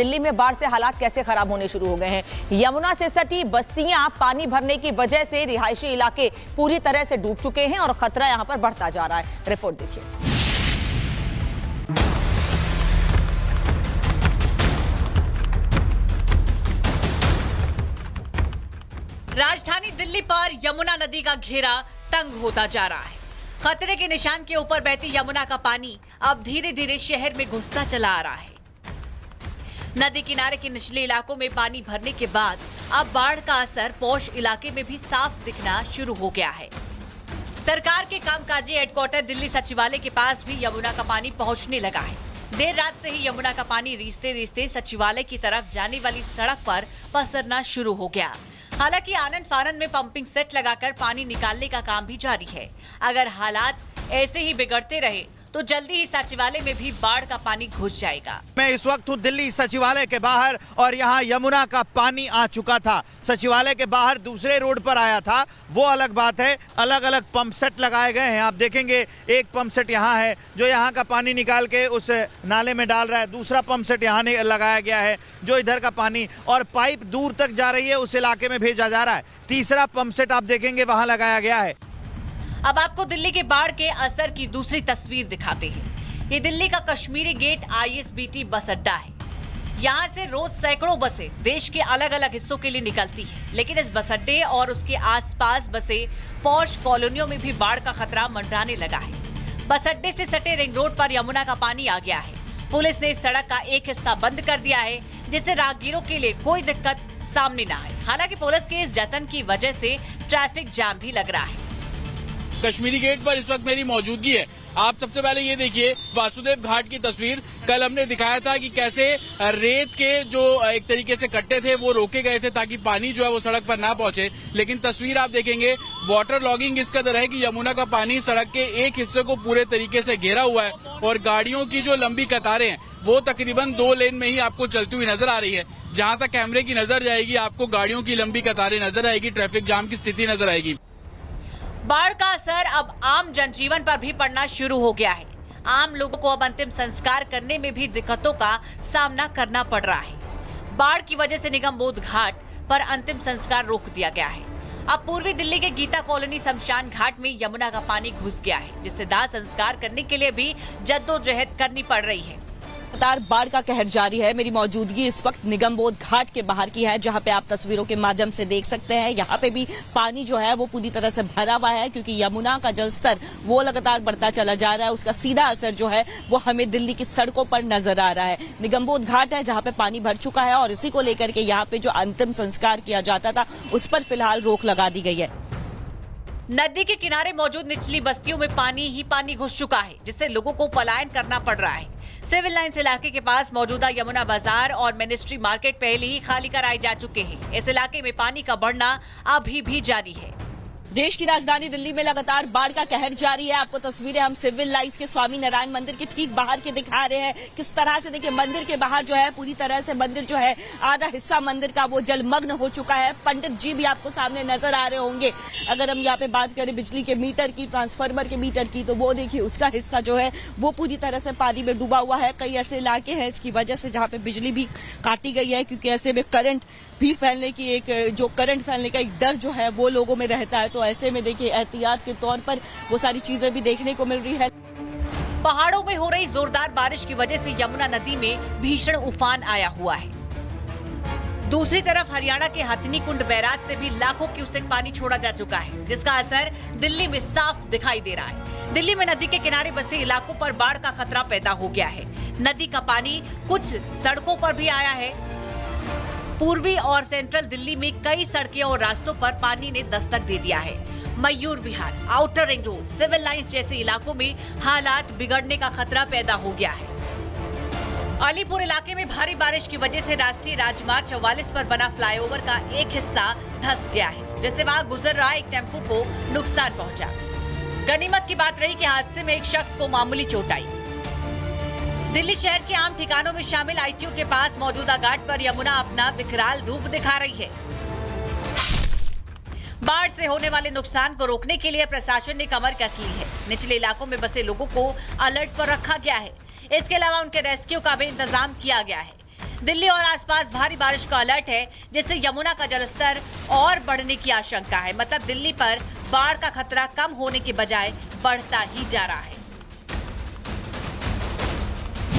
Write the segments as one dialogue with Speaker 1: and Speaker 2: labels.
Speaker 1: दिल्ली में बाढ़ से हालात कैसे खराब होने शुरू हो गए हैं। यमुना से सटी बस्तियां पानी भरने की वजह से रिहायशी इलाके पूरी तरह से डूब चुके हैं और खतरा यहां पर बढ़ता जा रहा है। रिपोर्ट देखिए।
Speaker 2: राजधानी दिल्ली पर यमुना नदी का घेरा तंग होता जा रहा है। खतरे के निशान के ऊपर बहती यमुना का पानी अब धीरे धीरे शहर में घुसता चला आ रहा है। नदी किनारे के निचले इलाकों में पानी भरने के बाद अब बाढ़ का असर पौष इलाके में भी साफ दिखना शुरू हो गया है। सरकार के कामकाजी हेडक्वार्टर दिल्ली सचिवालय के पास भी यमुना का पानी पहुंचने लगा है। देर रात से ही यमुना का पानी रीसते रीसते सचिवालय की तरफ जाने वाली सड़क पर पसरना शुरू हो गया। हालांकि आनंद फानंद में पंपिंग सेट लगाकर पानी निकालने का काम भी जारी है। अगर हालात ऐसे ही बिगड़ते रहे तो जल्दी ही सचिवालय में भी बाढ़ का पानी घुस जाएगा।
Speaker 3: मैं इस वक्त हूँ दिल्ली सचिवालय के बाहर और यहाँ यमुना का पानी आ चुका था। सचिवालय के बाहर दूसरे रोड पर आया था, वो अलग बात है। अलग अलग पंप सेट लगाए गए हैं। आप देखेंगे एक पंप सेट यहाँ है जो यहाँ का पानी निकाल के उस नाले में डाल रहा है। दूसरा पंप सेट यहाँ लगाया गया है जो इधर का पानी और पाइप दूर तक जा रही है, उस इलाके में भेजा जा रहा है। तीसरा पंप सेट आप देखेंगे वहाँ लगाया गया है।
Speaker 2: अब आपको दिल्ली के बाढ़ के असर की दूसरी तस्वीर दिखाते हैं। ये दिल्ली का कश्मीरी गेट ISBT बस अड्डा है। यहाँ से रोज सैकड़ों बसें देश के अलग अलग हिस्सों के लिए निकलती हैं। लेकिन इस बस अड्डे और उसके आसपास बसे पॉश कॉलोनियों में भी बाढ़ का खतरा मंडराने लगा है। बस अड्डे से सटे रिंग रोड पर यमुना का पानी आ गया है। पुलिस ने इस सड़क का एक हिस्सा बंद कर दिया है जिससे राहगीरों के लिए कोई दिक्कत सामने न आए। हालांकि पुलिस के इस जतन की वजह से ट्रैफिक जाम भी लग रहा है।
Speaker 4: कश्मीरी गेट पर इस वक्त मेरी मौजूदगी है। आप सबसे पहले ये देखिए वासुदेव घाट की तस्वीर। कल हमने दिखाया था कि कैसे रेत के जो एक तरीके से कट्टे थे वो रोके गए थे ताकि पानी जो है वो सड़क पर ना पहुंचे। लेकिन तस्वीर आप देखेंगे वाटर लॉगिंग इस कदर है कि यमुना का पानी सड़क के एक हिस्से को पूरे तरीके से घेरा हुआ है और गाड़ियों की जो लंबी कतारें हैं वो तकरीबन 2 लेन में ही आपको चलती हुई नजर आ रही है। जहां तक कैमरे की नजर जाएगी आपको गाड़ियों की लंबी कतारें नजर आएगी, ट्रैफिक जाम की स्थिति नजर आएगी।
Speaker 2: बाढ़ का असर अब आम जनजीवन पर भी पड़ना शुरू हो गया है। आम लोगों को अब अंतिम संस्कार करने में भी दिक्कतों का सामना करना पड़ रहा है। बाढ़ की वजह से निगमबोध घाट पर अंतिम संस्कार रोक दिया गया है। अब पूर्वी दिल्ली के गीता कॉलोनी शमशान घाट में यमुना का पानी घुस गया है जिससे दाह संस्कार करने के लिए भी जद्दोजहद करनी पड़ रही है।
Speaker 1: लगातार बाढ़ का कहर जारी है। मेरी मौजूदगी इस वक्त निगमबोध घाट के बाहर की है जहां पे आप तस्वीरों के माध्यम से देख सकते हैं। यहाँ पे भी पानी जो है वो पूरी तरह से भरा हुआ है क्योंकि यमुना का जलस्तर वो लगातार बढ़ता चला जा रहा है। उसका सीधा असर जो है वो हमें दिल्ली की सड़कों पर नजर आ रहा है। निगमबोध घाट है जहां पे पानी भर चुका है और इसी को लेकर के यहाँ पे जो अंतिम संस्कार किया जाता था उस पर फिलहाल रोक लगा दी गई है।
Speaker 2: नदी के किनारे मौजूद निचली बस्तियों में पानी ही पानी घुस चुका है जिससे लोगों को पलायन करना पड़ रहा है। सिविल लाइंस इलाके के पास मौजूदा यमुना बाजार और मिनिस्ट्री मार्केट पहले ही खाली कराए जा चुके हैं। इस इलाके में पानी का बढ़ना अभी भी जारी है।
Speaker 1: देश की राजधानी दिल्ली में लगातार बाढ़ का कहर जारी है। आपको तस्वीरें हम सिविल लाइंस के स्वामी नारायण मंदिर के ठीक बाहर के दिखा रहे हैं। किस तरह से देखिए मंदिर के बाहर जो है पूरी तरह से मंदिर जो है आधा हिस्सा मंदिर का वो जलमग्न हो चुका है। पंडित जी भी आपको सामने नजर आ रहे होंगे। अगर हम यहाँ पे बात करें बिजली के मीटर की, ट्रांसफार्मर के मीटर की, तो वो देखिए उसका हिस्सा जो है वो पूरी तरह से पानी में डूबा हुआ है। कई ऐसे इलाके हैं इसकी वजह से जहाँ पे बिजली भी काटी गई है क्योंकि ऐसे में करंट भी फैलने की करंट फैलने का एक डर जो है वो लोगों में रहता है। तो ऐसे में देखिए एहतियात के तौर पर वो सारी चीजें भी देखने को मिल रही है।
Speaker 2: पहाड़ों में हो रही जोरदार बारिश की वजह से यमुना नदी में भीषण उफान आया हुआ है। दूसरी तरफ हरियाणा के हथनी कुंड बैराज से भी लाखों क्यूसेक पानी छोड़ा जा चुका है जिसका असर दिल्ली में साफ दिखाई दे रहा है। दिल्ली में नदी के किनारे बसे इलाकों पर बाढ़ का खतरा पैदा हो गया है। नदी का पानी कुछ सड़कों पर भी आया है। पूर्वी और सेंट्रल दिल्ली में कई सड़कें और रास्तों पर पानी ने दस्तक दे दिया है। Mayur Vihar, outer ring road, civil lines जैसे इलाकों में हालात बिगड़ने का खतरा पैदा हो गया है। अलीपुर इलाके में भारी बारिश की वजह से राष्ट्रीय राजमार्ग 44 पर बना फ्लाईओवर का एक हिस्सा धंस गया है जिससे वहां गुजर रहा एक टेम्पो को नुकसान पहुंचा। गनीमत की बात रही कि हादसे में एक शख्स को मामूली चोट आई। दिल्ली शहर के आम ठिकानों में शामिल ITO के पास मौजूदा घाट पर यमुना अपना विकराल रूप दिखा रही है। बाढ़ से होने वाले नुकसान को रोकने के लिए प्रशासन ने कमर कस ली है। निचले इलाकों में बसे लोगों को अलर्ट पर रखा गया है। इसके अलावा उनके रेस्क्यू का भी इंतजाम किया गया है। दिल्ली और आसपास भारी बारिश का अलर्ट है, जिससे यमुना का जलस्तर और बढ़ने की आशंका है। मतलब दिल्ली पर बाढ़ का खतरा कम होने के बजाय बढ़ता ही जा रहा है।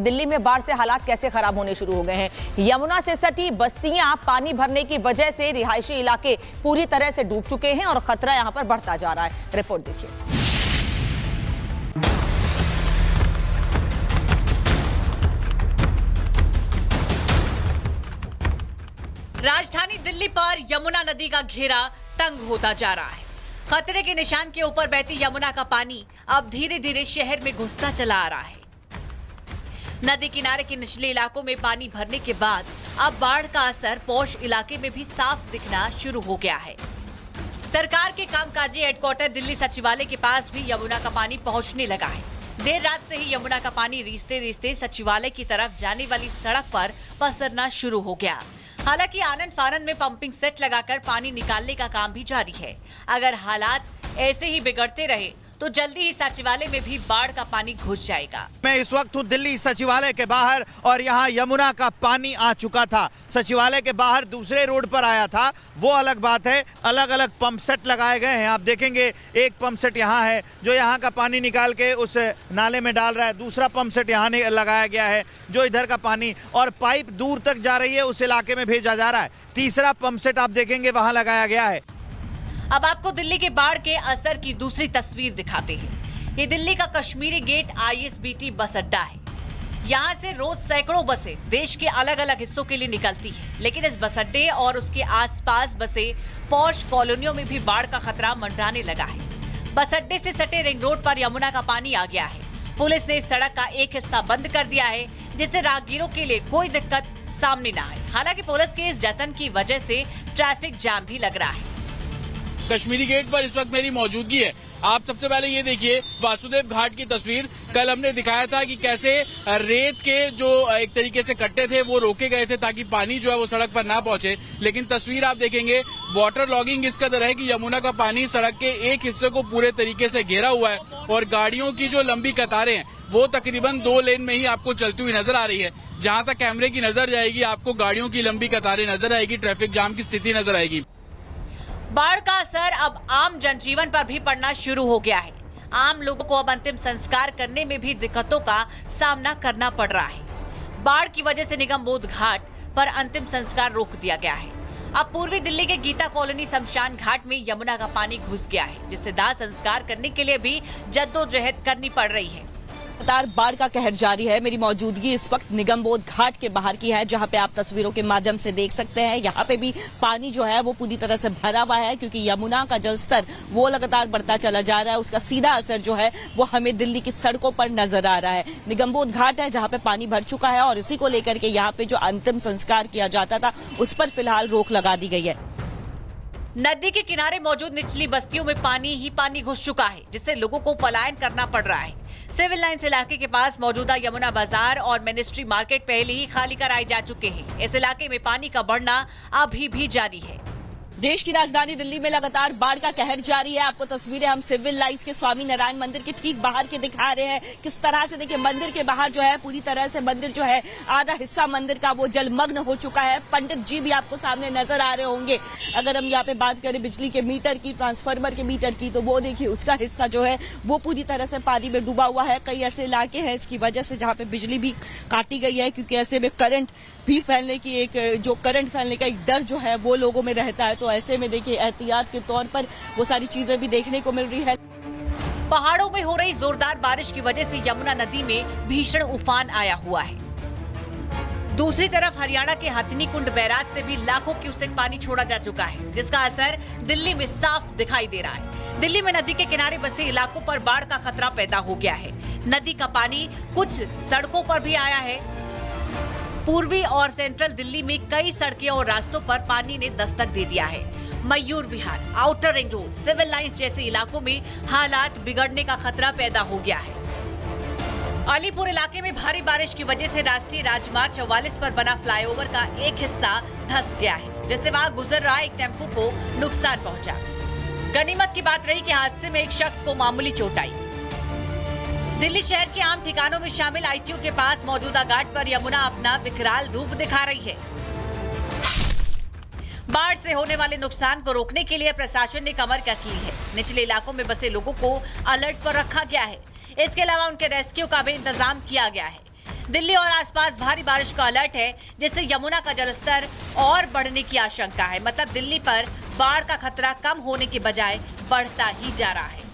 Speaker 5: दिल्ली में बाढ़ से हालात कैसे खराब होने शुरू हो गए हैं। यमुना से सटी बस्तियां पानी भरने की वजह से रिहायशी इलाके पूरी तरह से डूब चुके हैं और खतरा यहां पर बढ़ता जा रहा है। रिपोर्ट देखिए।
Speaker 2: राजधानी दिल्ली पर यमुना नदी का घेरा तंग होता जा रहा है। खतरे के निशान के ऊपर बहती यमुना का पानी अब धीरे धीरे शहर में घुसता चला आ रहा है। नदी किनारे के निचले इलाकों में पानी भरने के बाद अब बाढ़ का असर पौष इलाके में भी साफ दिखना शुरू हो गया है। सरकार के कामकाजी हेडक्वार्टर दिल्ली सचिवालय के पास भी यमुना का पानी पहुंचने लगा है। देर रात से ही यमुना का पानी रीसते रीसते सचिवालय की तरफ जाने वाली सड़क पर पसरना शुरू हो गया। हालांकि आनन फानन में पंपिंग सेट लगाकर पानी निकालने का काम भी जारी है। अगर हालात ऐसे ही बिगड़ते रहे तो जल्दी ही सचिवालय में भी बाढ़ का पानी घुस जाएगा।
Speaker 3: मैं इस वक्त हूँ दिल्ली सचिवालय के बाहर और यहाँ यमुना का पानी आ चुका था। सचिवालय के बाहर दूसरे रोड पर आया था, वो अलग बात है। अलग अलग पंप सेट लगाए गए हैं। आप देखेंगे एक पंप सेट यहाँ है जो यहाँ का पानी निकाल के उस नाले में डाल रहा है। दूसरा पंप सेट यहाँ लगाया गया है जो इधर का पानी और पाइप दूर तक जा रही है, उस इलाके में भेजा जा रहा है। तीसरा पंप सेट आप देखेंगे वहाँ लगाया गया है।
Speaker 2: अब आपको दिल्ली के बाढ़ के असर की दूसरी तस्वीर दिखाते हैं। ये दिल्ली का कश्मीरी गेट ISBT बस अड्डा है। यहाँ से रोज सैकड़ों बसें देश के अलग अलग हिस्सों के लिए निकलती है, लेकिन इस बस अड्डे और उसके आसपास बसे पॉश कॉलोनियों में भी बाढ़ का खतरा मंडराने लगा है। बस अड्डे से सटे रिंग रोड पर यमुना का पानी आ गया है। पुलिस ने इस सड़क का एक हिस्सा बंद कर दिया है, जिससे राहगीरों के लिए कोई दिक्कत सामने न आए। हालांकि पुलिस के इस जतन की वजह से ट्रैफिक जाम भी लग रहा है।
Speaker 4: कश्मीरी गेट पर इस वक्त मेरी मौजूदगी है। आप सबसे पहले ये देखिए वासुदेव घाट की तस्वीर। कल हमने दिखाया था कि कैसे रेत के जो एक तरीके से कट्टे थे वो रोके गए थे ताकि पानी जो है वो सड़क पर ना पहुंचे, लेकिन तस्वीर आप देखेंगे वाटर लॉगिंग इस कदर है कि यमुना का पानी सड़क के एक हिस्से को पूरे तरीके से घेरा हुआ है और गाड़ियों की जो लंबी कतारें हैं वो तकरीबन 2 लेन में ही आपको चलती हुई नजर आ रही है। जहां तक कैमरे की नजर जाएगी आपको गाड़ियों की लंबी कतारें नजर आएगी, ट्रैफिक जाम की स्थिति नजर आएगी।
Speaker 2: बाढ़ का असर अब आम जनजीवन पर भी पड़ना शुरू हो गया है। आम लोगों को अब अंतिम संस्कार करने में भी दिक्कतों का सामना करना पड़ रहा है। बाढ़ की वजह से निगम बोध घाट पर अंतिम संस्कार रोक दिया गया है। अब पूर्वी दिल्ली के गीता कॉलोनी शमशान घाट में यमुना का पानी घुस गया है, जिससे दाह संस्कार करने के लिए भी जद्दोजहद करनी पड़ रही है।
Speaker 1: लगातार बाढ़ का कहर जारी है। मेरी मौजूदगी इस वक्त निगम बोध घाट के बाहर की है, जहां पे आप तस्वीरों के माध्यम से देख सकते हैं। यहाँ पे भी पानी जो है वो पूरी तरह से भरा हुआ है, क्योंकि यमुना का जलस्तर वो लगातार बढ़ता चला जा रहा है। उसका सीधा असर जो है वो हमें दिल्ली की सड़कों पर नजर आ रहा है। निगम बोध घाट है जहाँ पे पानी भर चुका है और इसी को लेकर के यहाँ पे जो अंतिम संस्कार किया जाता था उस पर फिलहाल रोक लगा दी गई है।
Speaker 2: नदी के किनारे मौजूद निचली बस्तियों में पानी ही पानी घुस चुका है, जिससे लोगों को पलायन करना पड़ रहा है। सिविल लाइंस इलाके के पास मौजूदा यमुना बाजार और मिनिस्ट्री मार्केट पहले ही खाली कराए जा चुके हैं। इस इलाके में पानी का बढ़ना अभी भी जारी है।
Speaker 1: देश की राजधानी दिल्ली में लगातार बाढ़ का कहर जारी है। आपको तस्वीरें हम सिविल लाइंस के स्वामी नारायण मंदिर के ठीक बाहर के दिखा रहे हैं। किस तरह से देखिए मंदिर के बाहर जो है पूरी तरह से मंदिर जो है आधा हिस्सा मंदिर का वो जलमग्न हो चुका है। पंडित जी भी आपको सामने नजर आ रहे होंगे। अगर हम यहाँ पे बात करें बिजली के मीटर की, ट्रांसफार्मर के मीटर की, तो वो देखिए उसका हिस्सा जो है वो पूरी तरह से पानी में डूबा हुआ है। कई ऐसे इलाके हैं इसकी वजह से जहाँ पे बिजली भी काटी गई है, क्योंकि ऐसे में करंट भी फैलने की करंट फैलने का एक डर जो है वो लोगों में रहता है। तो ऐसे में देखिए एहतियात के तौर पर वो सारी चीजें भी देखने को मिल रही है।
Speaker 2: पहाड़ों में हो रही जोरदार बारिश की वजह से यमुना नदी में भीषण उफान आया हुआ है। दूसरी तरफ हरियाणा के हथनी कुंड बैराज से भी लाखों क्यूसेक पानी छोड़ा जा चुका है, जिसका असर दिल्ली में साफ दिखाई दे रहा है। दिल्ली में नदी के किनारे बसे इलाकों पर बाढ़ का खतरा पैदा हो गया है। नदी का पानी कुछ सड़कों पर भी आया है। पूर्वी और सेंट्रल दिल्ली में कई सड़कें और रास्तों पर पानी ने दस्तक दे दिया है। Mayur Vihar, outer ring road, civil lines जैसे इलाकों में हालात बिगड़ने का खतरा पैदा हो गया है। अलीपुर इलाके में भारी बारिश की वजह से राष्ट्रीय राजमार्ग 44 पर बना फ्लाईओवर का एक हिस्सा धंस गया है, जिससे वहां गुजर रहा एक टेम्पो को नुकसान पहुंचा। गनीमत की बात रही कि हादसे में एक शख्स को मामूली चोट आई। दिल्ली शहर के आम ठिकानों में शामिल आईटीओ के पास मौजूदा घाट पर यमुना अपना विकराल रूप दिखा रही है। बाढ़ से होने वाले नुकसान को रोकने के लिए प्रशासन ने कमर कस ली है। निचले इलाकों में बसे लोगों को अलर्ट पर रखा गया है। इसके अलावा उनके रेस्क्यू का भी इंतजाम किया गया है। दिल्ली और आसपास भारी बारिश का अलर्ट है, जिससे यमुना का जलस्तर और बढ़ने की आशंका है। मतलब दिल्ली पर बाढ़ का खतरा कम होने के बजाय बढ़ता ही जा रहा है।